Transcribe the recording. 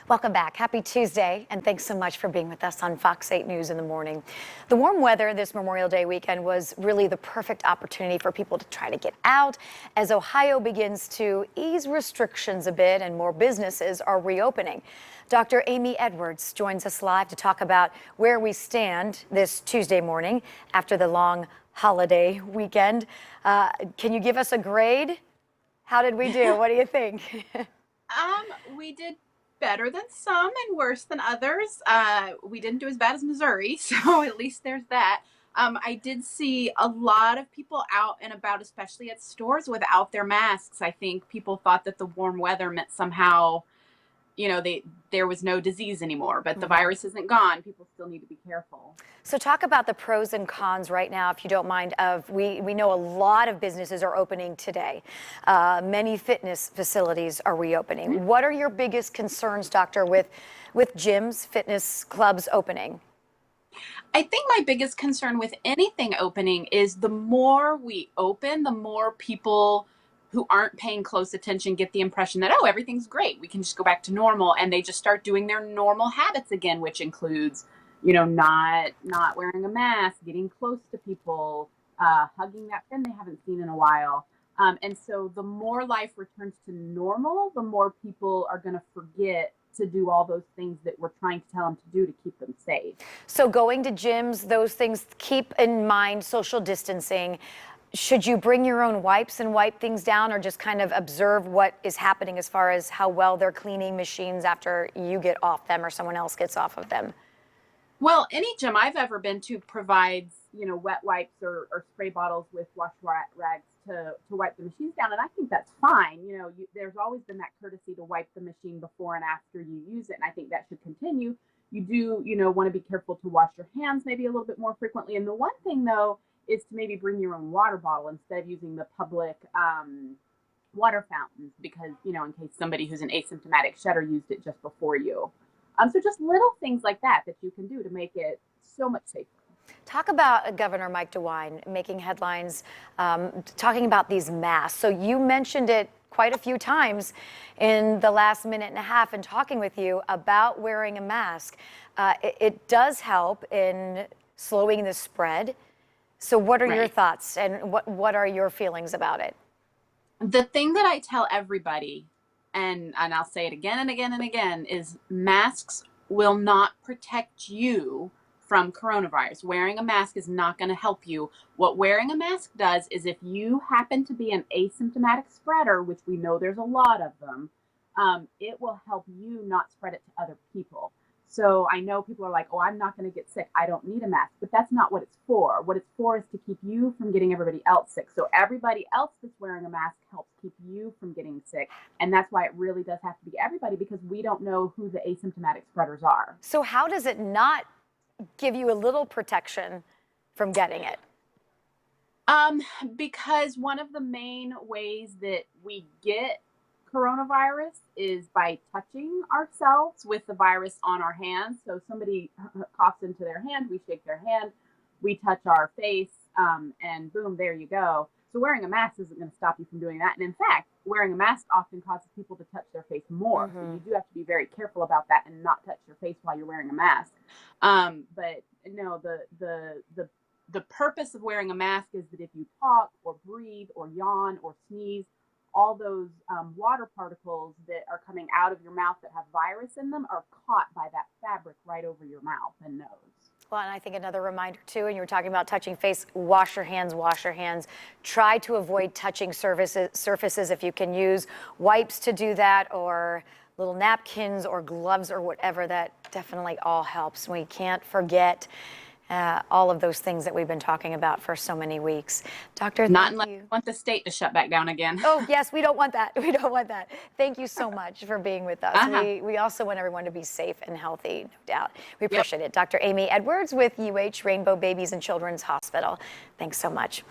Welcome back. Happy Tuesday, and thanks so much for being with us on Fox 8 News in the morning. The warm weather this Memorial Day weekend was really the perfect opportunity for people to try to get out as Ohio begins to ease restrictions a bit and more businesses are reopening. Dr. Amy Edwards joins us live to talk about where we stand this Tuesday morning after the long holiday weekend. Can you give us a grade? How did we do? What do you think? We did better than some and worse than others. We didn't do as bad as Missouri, so at least there's that. I did see a lot of people out and about, especially at stores, without their masks. I think people thought that the warm weather meant somehow, there was no disease anymore, but the virus isn't gone. People still need to be careful. So talk about the pros and cons right now, if you don't mind. We know a lot of businesses are opening today. Many fitness facilities are reopening. What are your biggest concerns, doctor, with gyms, fitness clubs opening? I think my biggest concern with anything opening is the more we open, the more people who aren't paying close attention get the impression that, oh, everything's great, we can just go back to normal, and they just start doing their normal habits again, which includes, not wearing a mask, getting close to people, hugging that friend they haven't seen in a while. And so the more life returns to normal, the more people are going to forget to do all those things that we're trying to tell them to do to keep them safe. So going to gyms, those things, keep in mind social distancing. Should you bring your own wipes and wipe things down, or just kind of observe what is happening as far as how well they're cleaning machines after you get off them or someone else gets off of them? Well, any gym I've ever been to provides, wet wipes or spray bottles with wash rags to wipe the machines down. And I think that's fine. There's always been that courtesy to wipe the machine before and after you use it. And I think that should continue. You do, want to be careful to wash your hands maybe a little bit more frequently. And the one thing, though, is to maybe bring your own water bottle instead of using the public water fountains, because, in case somebody who's an asymptomatic shedder used it just before you. So just little things like that you can do to make it so much safer. Talk about Governor Mike DeWine making headlines, talking about these masks. So you mentioned it quite a few times in the last minute and a half in talking with you about wearing a mask. It does help in slowing the spread. So what are your thoughts, and what are your feelings about it? The thing that I tell everybody, and I'll say it again and again and again, is masks will not protect you from coronavirus. Wearing a mask is not going to help you. What wearing a mask does is, if you happen to be an asymptomatic spreader, which we know there's a lot of them, it will help you not spread it to other people. So I know people are like, oh, I'm not going to get sick, I don't need a mask. But that's not what it's for. What it's for is to keep you from getting everybody else sick. So everybody else that's wearing a mask helps keep you from getting sick. And that's why it really does have to be everybody, because we don't know who the asymptomatic spreaders are. So how does it not give you a little protection from getting it? Because one of the main ways that we get coronavirus is by touching ourselves with the virus on our hands. So somebody coughs into their hand, we shake their hand, we touch our face, and boom, there you go. So wearing a mask isn't going to stop you from doing that. And in fact, wearing a mask often causes people to touch their face more. So you do have to be very careful about that and not touch your face while you're wearing a mask. But no, the purpose of wearing a mask is that if you talk or breathe or yawn or sneeze, all those water particles that are coming out of your mouth that have virus in them are caught by that fabric right over your mouth and nose. Well, and I think another reminder too, and you were talking about touching face, wash your hands, wash your hands. Try to avoid touching surfaces if you can use wipes to do that, or little napkins or gloves or whatever. That definitely all helps. We can't forget all of those things that we've been talking about for so many weeks. Doctor, not unless you want the state to shut back down again. Oh, yes, we don't want that. We don't want that. Thank you so much for being with us. We also want everyone to be safe and healthy, no doubt. We appreciate it. Dr. Amy Edwards with UH Rainbow Babies and Children's Hospital. Thanks so much.